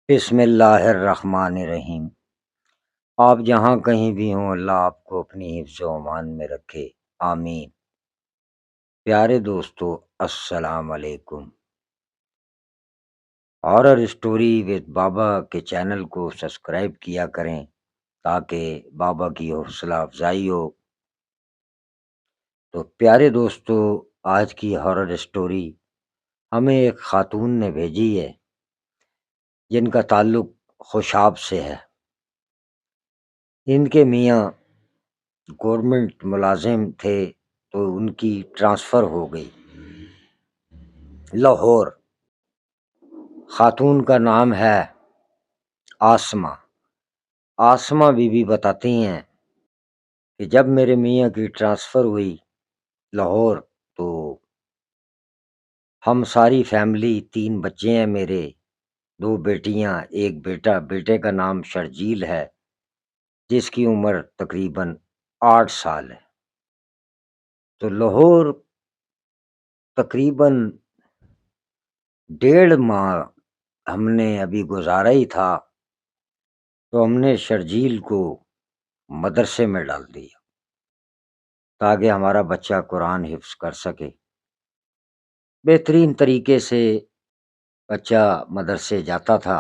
بسم اللہ الرحمن الرحیم۔ آپ جہاں کہیں بھی ہوں، اللہ آپ کو اپنی حفظ و امان میں رکھے، آمین۔ پیارے دوستو، السلام علیکم۔ ہارر اسٹوری وتھ بابا کے چینل کو سبسکرائب کیا کریں تاکہ بابا کی حوصلہ افزائی ہو۔ تو پیارے دوستو، آج کی ہارر اسٹوری ہمیں ایک خاتون نے بھیجی ہے جن کا تعلق خوشاب سے ہے۔ ان کے میاں گورنمنٹ ملازم تھے تو ان کی ٹرانسفر ہو گئی لاہور۔ خاتون کا نام ہے آسمہ بی بی بتاتی ہیں کہ جب میرے میاں کی ٹرانسفر ہوئی لاہور تو ہم ساری فیملی، 3 بچے ہیں میرے، 2 بیٹیاں، 1 بیٹا۔ بیٹے کا نام شرجیل ہے جس کی عمر تقریباً 8 سال ہے۔ تو لاہور تقریباً 1.5 ماہ ہم نے ابھی گزارا ہی تھا تو ہم نے شرجیل کو مدرسے میں ڈال دیا تاکہ ہمارا بچہ قرآن حفظ کر سکے۔ بہترین طریقے سے بچہ مدرسے جاتا تھا،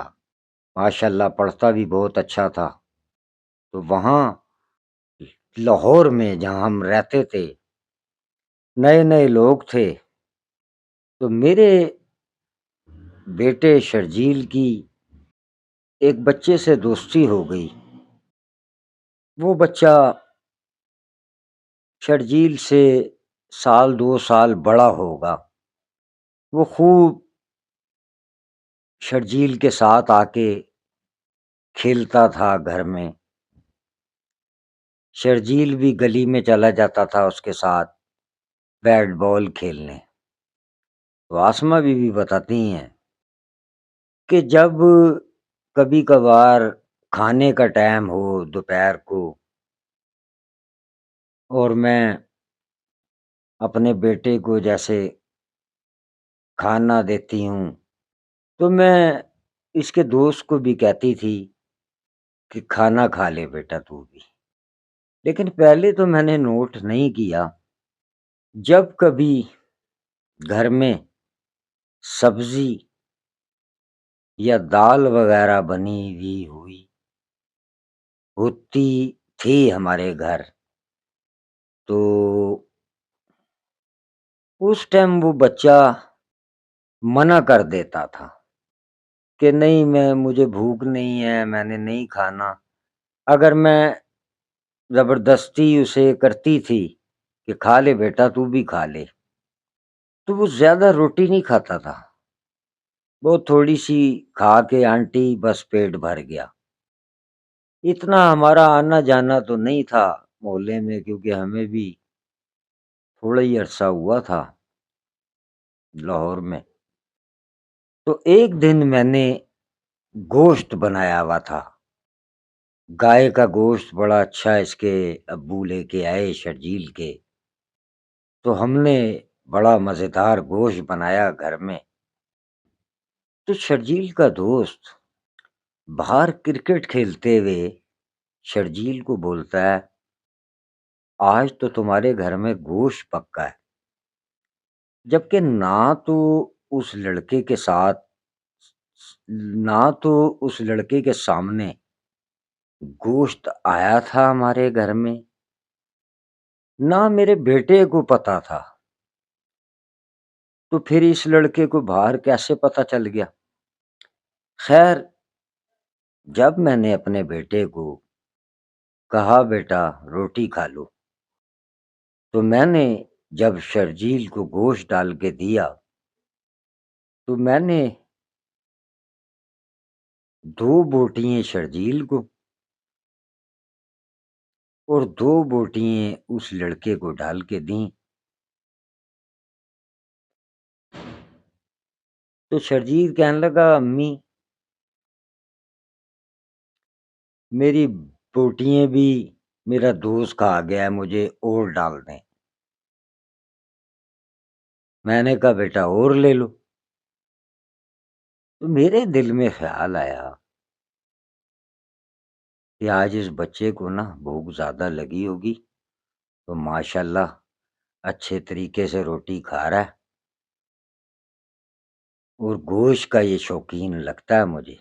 ماشاءاللہ پڑھتا بھی بہت اچھا تھا۔ تو وہاں لاہور میں جہاں ہم رہتے تھے، نئے نئے لوگ تھے، تو میرے بیٹے شرجیل کی ایک بچے سے دوستی ہو گئی۔ وہ بچہ شرجیل سے 1-2 سال بڑا ہوگا۔ وہ خوب شرجیل کے ساتھ آ کے کھیلتا تھا گھر میں۔ شرجیل بھی گلی میں چلا جاتا تھا اس کے ساتھ بیٹ بال کھیلنے۔ تو آسمہ بی بی بتاتی ہیں کہ جب کبھی کبھار کھانے کا ٹائم ہو دوپہر کو اور میں اپنے بیٹے کو جیسے کھانا دیتی ہوں تو میں اس کے دوست کو بھی کہتی تھی کہ کھانا کھا لے بیٹا تو بھی۔ لیکن پہلے تو میں نے نوٹ نہیں کیا، جب کبھی گھر میں سبزی یا دال وغیرہ بنی ہوئی ہوتی تھی ہمارے گھر، تو اس ٹائم وہ بچہ منع کر دیتا تھا کہ نہیں، مجھے بھوک نہیں ہے، میں نے نہیں کھانا۔ اگر میں زبردستی اسے کرتی تھی کہ کھا لے بیٹا تو بھی کھا لے، تو وہ زیادہ روٹی نہیں کھاتا تھا، بہت تھوڑی سی کھا کے آنٹی بس پیٹ بھر گیا۔ اتنا ہمارا آنا جانا تو نہیں تھا محلے میں، کیونکہ ہمیں بھی تھوڑا ہی عرصہ ہوا تھا لاہور میں۔ تو ایک دن میں نے گوشت بنایا ہوا تھا، گائے کا گوشت بڑا اچھا، اس کے ابو لے کے آئے شرجیل کے، تو ہم نے بڑا مزیدار گوشت بنایا گھر میں۔ تو شرجیل کا دوست باہر کرکٹ کھیلتے ہوئے شرجیل کو بولتا ہے آج تو تمہارے گھر میں گوشت پکا ہے، جبکہ نہ تو اس لڑکے کے سامنے گوشت آیا تھا ہمارے گھر میں، نہ میرے بیٹے کو پتا تھا۔ تو پھر اس لڑکے کو باہر کیسے پتا چل گیا؟ خیر، جب میں نے اپنے بیٹے کو کہا بیٹا روٹی کھا لو، تو میں نے جب شرجیل کو گوشت ڈال کے دیا تو میں نے 2 بوٹیاں شرجیل کو اور 2 بوٹیاں اس لڑکے کو ڈال کے دیں۔ تو شرجیل کہنے لگا امی میری بوٹیاں بھی میرا دوست کھا گیا ہے، مجھے اور ڈال دیں۔ میں نے کہا بیٹا اور لے لو۔ تو میرے دل میں خیال آیا کہ آج اس بچے کو نا بھوک زیادہ لگی ہوگی، تو ماشاء اللہ اچھے طریقے سے روٹی کھا رہا ہے اور گوشت کا یہ شوقین لگتا ہے مجھے۔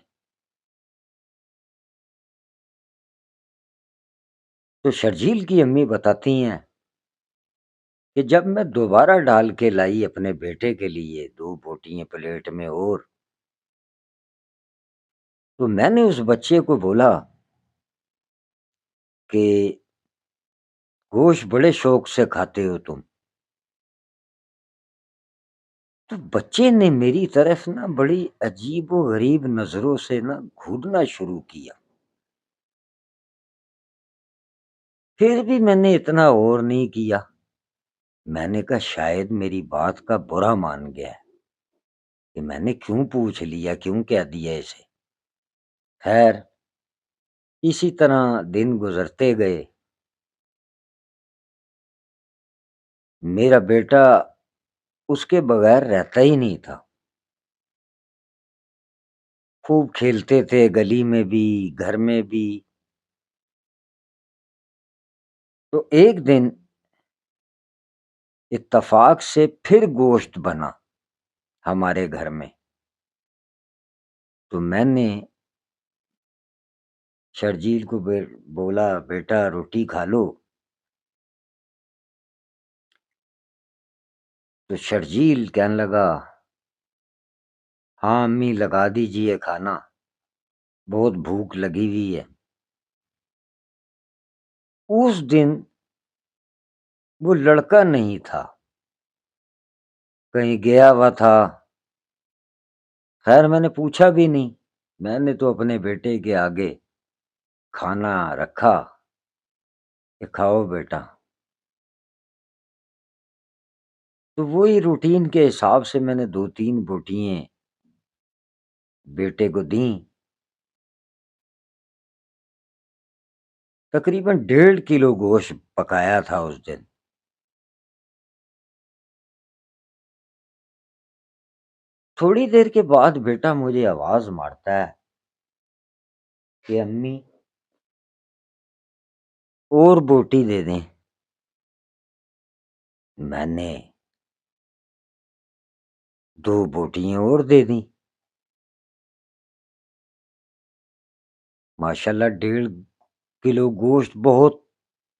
تو شرجیل کی امی بتاتی ہیں کہ جب میں دوبارہ ڈال کے لائی اپنے بیٹے کے لیے 2 بوٹیاں پلیٹ میں، اور تو میں نے اس بچے کو بولا کہ گوشت بڑے شوق سے کھاتے ہو تم۔ تو بچے نے میری طرف نا بڑی عجیب و غریب نظروں سے نا گھورنا شروع کیا۔ پھر بھی میں نے اتنا غور نہیں کیا، میں نے کہا شاید میری بات کا برا مان گیا ہے کہ میں نے کیوں پوچھ لیا، کیوں کہہ دیا اسے۔ خیر اسی طرح دن گزرتے گئے۔ میرا بیٹا اس کے بغیر رہتا ہی نہیں تھا، خوب کھیلتے تھے گلی میں بھی گھر میں بھی۔ تو ایک دن اتفاق سے پھر گوشت بنا ہمارے گھر میں، تو میں نے شرجیل کو بولا بیٹا روٹی کھا لو۔ تو شرجیل کہنے لگا ہاں امی لگا دیجئے کھانا، بہت بھوک لگی ہوئی ہے۔ اس دن وہ لڑکا نہیں تھا، کہیں گیا ہوا تھا۔ خیر میں نے پوچھا بھی نہیں، میں نے تو اپنے بیٹے کے آگے کھانا رکھا کہ کھاؤ بیٹا۔ تو وہی روٹین کے حساب سے میں نے 2-3 بوٹیاں بیٹے کو دیں۔ تقریباً 1.5 کلو گوشت پکایا تھا اس دن۔ تھوڑی دیر کے بعد بیٹا مجھے آواز مارتا ہے کہ امی اور بوٹی دے دیں۔ میں نے 2 بوٹیاں اور دے دیں۔ ماشاءاللہ 1.5 کلو گوشت بہت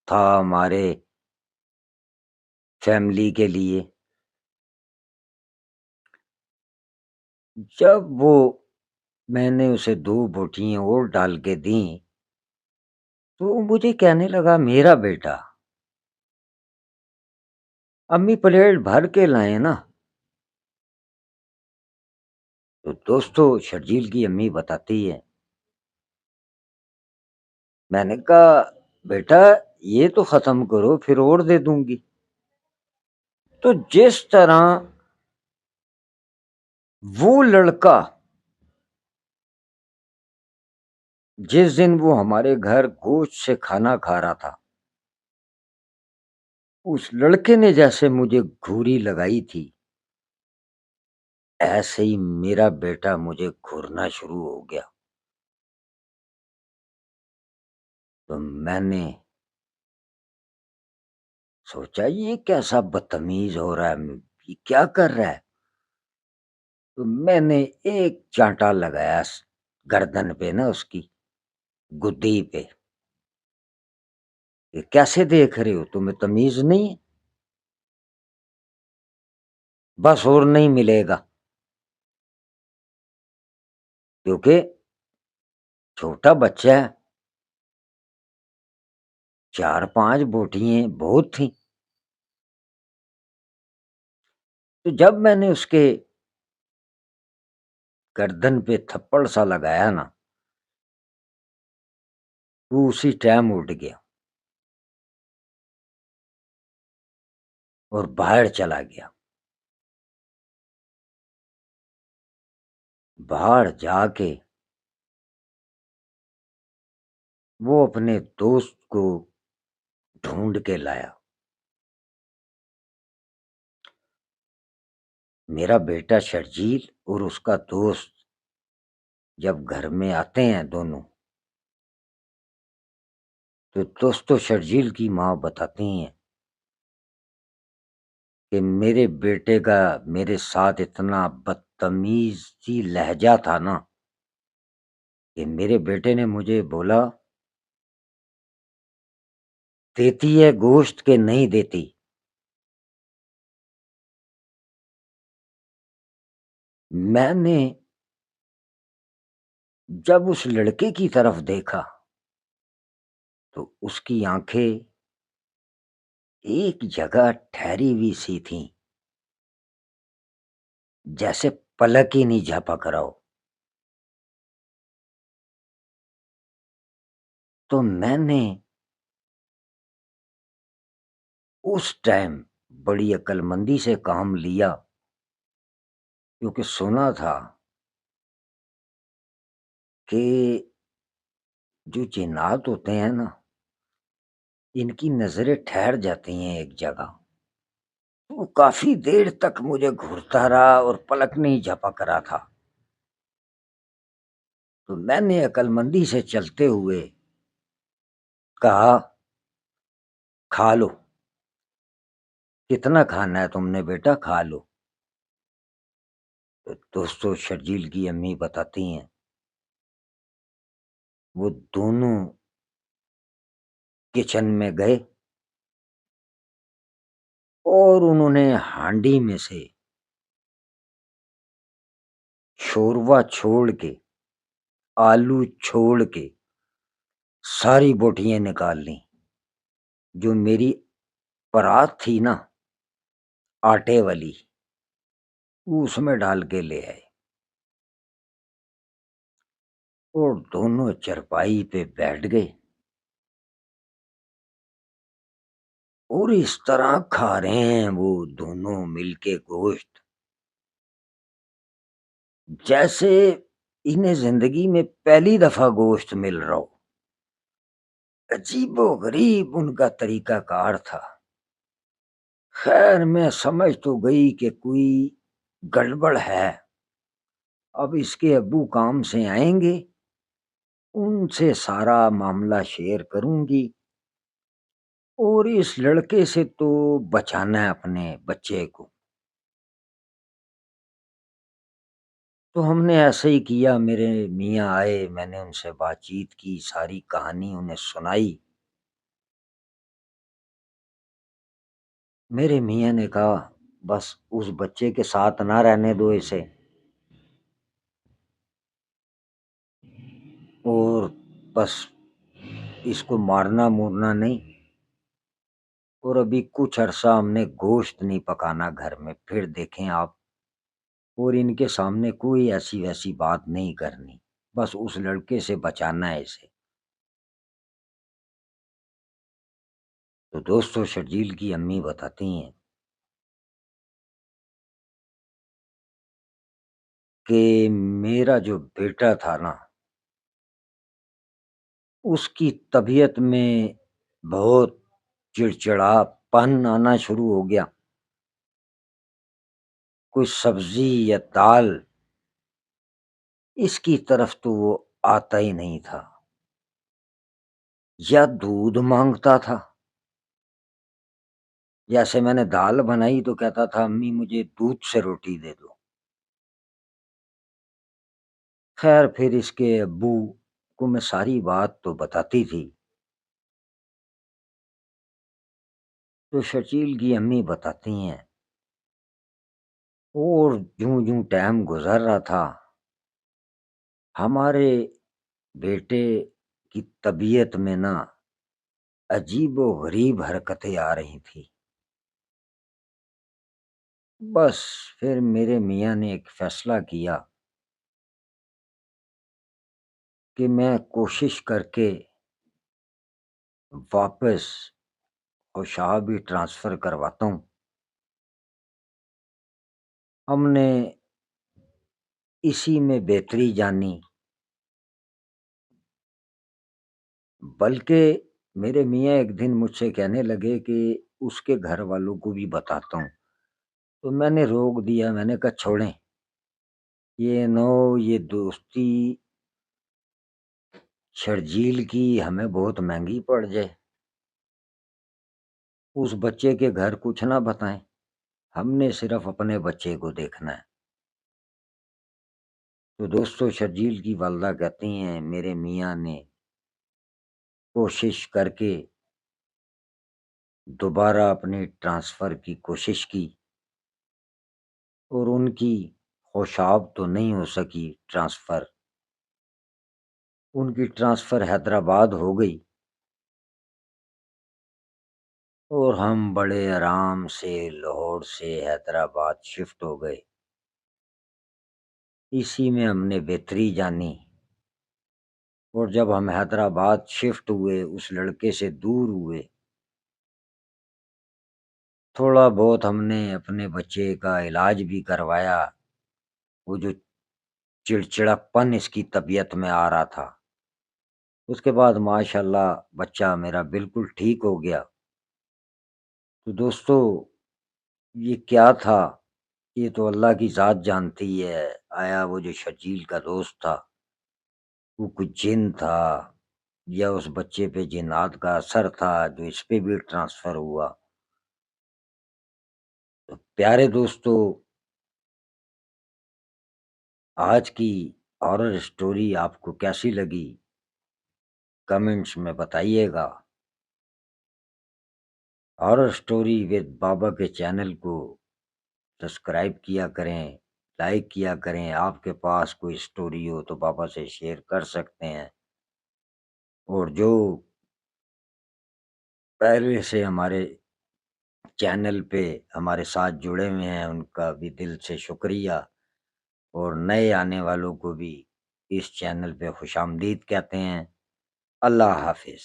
تھا ہمارے فیملی کے لیے۔ جب وہ میں نے اسے 2 بوٹیاں اور ڈال کے دیں تو وہ مجھے کہنے لگا میرا بیٹا امی پلیٹ بھر کے لائیں نا۔ تو دوستو شرجیل کی امی بتاتی ہے، میں نے کہا بیٹا یہ تو ختم کرو پھر اور دے دوں گی۔ تو جس طرح وہ لڑکا جس دن وہ ہمارے گھر گوشت سے کھانا کھا رہا تھا، اس لڑکے نے جیسے مجھے گھوری لگائی تھی، ایسے ہی میرا بیٹا مجھے گھورنا شروع ہو گیا۔ تو میں نے سوچا یہ کیسا بدتمیز ہو رہا ہے، یہ کیا کر رہا ہے۔ تو میں نے ایک چانٹا لگایا گردن پہ نا، اس کی گدی پہ، کہ کیسے دیکھ رہے ہو، تمہیں تمیز نہیں ہے، بس اور نہیں ملے گا۔ کیونکہ چھوٹا بچہ ہے، 4-5 بوٹیاں بہت تھیں۔ تو جب میں نے اس کے گردن پہ تھپڑ سا لگایا نا، وہ اسی ٹائم اٹھ گیا اور باہر چلا گیا۔ باہر جا کے وہ اپنے دوست کو ڈھونڈ کے لایا۔ میرا بیٹا شرجیل اور اس کا دوست جب گھر میں آتے ہیں دونوں تو دوست و شرجیل کی ماں بتاتی ہیں کہ میرے بیٹے کا میرے ساتھ اتنا بدتمیزی لہجہ تھا نا کہ میرے بیٹے نے مجھے بولا دیتی ہے گوشت کہ نہیں دیتی. میں نے جب اس لڑکے کی طرف دیکھا تو اس کی آنکھیں ایک جگہ ٹھہری ہوئی سی تھیں جیسے پلک ہی نہیں جھپک رہا ہو. تو میں نے اس ٹائم بڑی عقل مندی سے کام لیا کیونکہ سنا تھا کہ جو جنات ہوتے ہیں نا ان کی نظریں ٹھہر جاتی ہیں ایک جگہ. وہ کافی دیر تک مجھے گھورتا رہا اور پلک نہیں جھپک رہا تھا. تو میں نے عقل مندی سے چلتے ہوئے کہا کھا لو. کتنا کھانا ہے تم نے بیٹا؟ کھا لو. تو دوستو شرجیل کی امی بتاتی ہیں وہ دونوں کچن میں گئے اور انہوں نے ہانڈی میں سے شوروا چھوڑ کے آلو چھوڑ کے ساری بوٹیاں نکال لیں. جو میری پرات تھی نا آٹے والی اس میں ڈال کے لے آئے اور دونوں چرپائی پہ بیٹھ گئے اور اس طرح کھا رہے ہیں وہ دونوں مل کے گوشت جیسے انہیں زندگی میں پہلی دفعہ گوشت مل رہا ہو. عجیب و غریب ان کا طریقہ کار تھا. خیر میں سمجھ تو گئی کہ کوئی گڑبڑ ہے. اب اس کے ابو کام سے آئیں گے ان سے سارا معاملہ شیئر کروں گی اور اس لڑکے سے تو بچانا ہے اپنے بچے کو. تو ہم نے ایسے ہی کیا. میرے میاں آئے میں نے ان سے بات چیت کی ساری کہانی انہیں سنائی. میرے میاں نے کہا بس اس بچے کے ساتھ نہ رہنے دو اسے اور بس اس کو مارنا مورنا نہیں اور ابھی کچھ عرصہ ہم نے گوشت نہیں پکانا گھر میں پھر دیکھیں آپ اور ان کے سامنے کوئی ایسی ویسی بات نہیں کرنی بس اس لڑکے سے بچانا ہے اسے. تو دوستو شرجیل کی امی بتاتی ہیں کہ میرا جو بیٹا تھا نا اس کی طبیعت میں بہت چڑچڑا پن آنا شروع ہو گیا. کوئی سبزی یا دال اس کی طرف تو وہ آتا ہی نہیں تھا یا دودھ مانگتا تھا. جیسے میں نے دال بنائی تو کہتا تھا امی مجھے دودھ سے روٹی دے دو. خیر پھر اس کے ابو کو میں ساری بات تو بتاتی تھی. تو شرجیل کی امی بتاتی ہیں اور جوں جوں ٹائم گزر رہا تھا ہمارے بیٹے کی طبیعت میں نا عجیب و غریب حرکتیں آ رہی تھی. بس پھر میرے میاں نے ایک فیصلہ کیا کہ میں کوشش کر کے واپس خوشابی ٹرانسفر کرواتا ہوں. ہم نے اسی میں بہتری جانی بلکہ میرے میاں ایک دن مجھ سے کہنے لگے کہ اس کے گھر والوں کو بھی بتاتا ہوں. تو میں نے روک دیا. میں نے کہا چھوڑیں یہ نو یہ دوستی شرجیل کی ہمیں بہت مہنگی پڑ جائے، اس بچے کے گھر کچھ نہ بتائیں، ہم نے صرف اپنے بچے کو دیکھنا ہے۔ تو دوستو شرجیل کی والدہ کہتی ہیں میرے میاں نے کوشش کر کے دوبارہ اپنی ٹرانسفر کی کوشش کی اور ان کی خوشاب تو نہیں ہو سکی ٹرانسفر، ان کی ٹرانسفر حیدرآباد ہو گئی اور ہم بڑے آرام سے لاہور سے حیدرآباد شفٹ ہو گئے۔ اسی میں ہم نے بہتری جانی، اور جب ہم حیدرآباد شفٹ ہوئے اس لڑکے سے دور ہوئے، تھوڑا بہت ہم نے اپنے بچے کا علاج بھی کروایا، وہ جو چڑچڑاپن اس کی طبیعت میں آ رہا تھا، اس کے بعد ماشاءاللہ بچہ میرا بالکل ٹھیک ہو گیا۔ تو دوستو یہ کیا تھا، یہ تو اللہ کی ذات جانتی ہے، آیا وہ جو شرجیل کا دوست تھا وہ کچھ جن تھا یا اس بچے پہ جنات کا اثر تھا جو اس پہ بھی ٹرانسفر ہوا۔ تو پیارے دوستو آج کی ہارر سٹوری آپ کو کیسی لگی کمنٹس میں بتائیے گا۔ ہارر سٹوری ود بابا کے چینل کو سبسکرائب کیا کریں، لائک کیا کریں، آپ کے پاس کوئی سٹوری ہو تو بابا سے شیئر کر سکتے ہیں، اور جو پہلے سے ہمارے چینل پہ ہمارے ساتھ جڑے ہوئے ہیں ان کا بھی دل سے شکریہ، اور نئے آنے والوں کو بھی اس چینل پہ خوش آمدید کہتے ہیں۔ اللہ حافظ۔